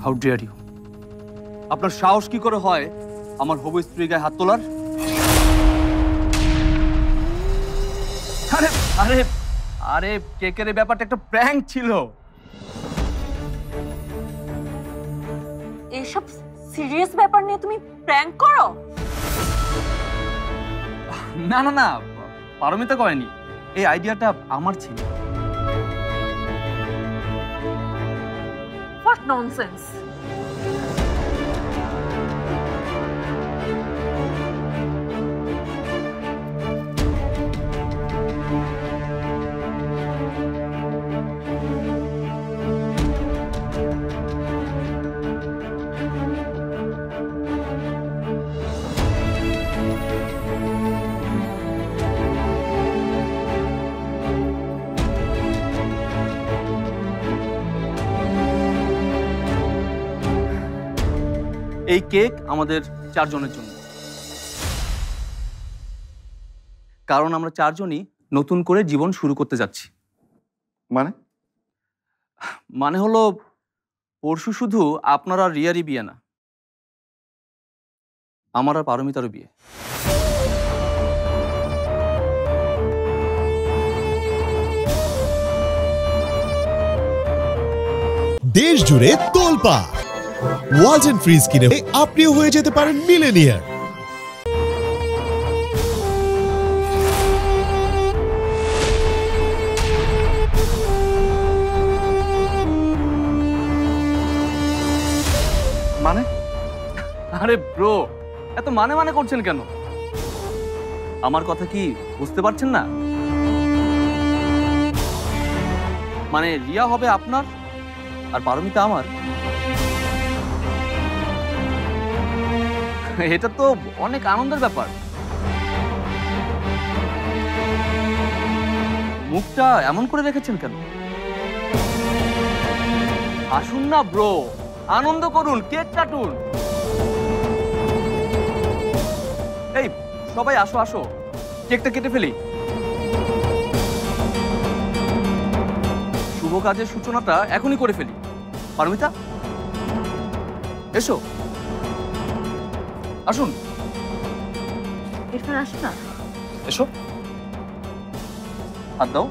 How dare you! আপনার সাহস কি করে হয় আমার হবু স্ত্রীর গায়ে হাত তোলার? আরে আরে আরে কেকের এই ব্যাপারটা একটা প্র্যাঙ্ক ছিল। এইসব সিরিয়াস ব্যাপার নিয়ে তুমি প্র্যাঙ্ক করো? না না না, পারমিতা করেনি। এই আইডিয়াটা আমার ছিল। What nonsense! এই কেক আমাদের 4 জনের জন্য, কারণ আমরা 4 জনই নতুন করে জীবন শুরু করতে যাচ্ছি। মানে হলো পরশু শুধু আপনার আর রিয়ারই বিয়ে না, আমার আর পারমিতারও বিয়ে। দেশ জুড়ে তোলপাড় ওয়ালটন ফ্রিজ কিনে আপনিও হয়ে যেতে পারেন মিলেনিয়ার। মানে? আরে ব্রো, এত মানে মানে করছেন কেন? আমার কথা কি বুঝতে পারছেন না? মানে রিয়া হবে আপনার আর পারমিতা আমার। এটা তো অনেক আনন্দের ব্যাপার। মুখটা এমন করে রেখেছেন কেন? আসুন না ব্রো, আনন্দ করুন, কেক কাটুন। এই সবাই আসো আসো, কেকটা কেটে ফেলি। শুভ কাজের সূচনাটা এখনই করে ফেলি। পারমিতা এসো, আসুন। ইরফান আসো না। এসো, হাত দাও।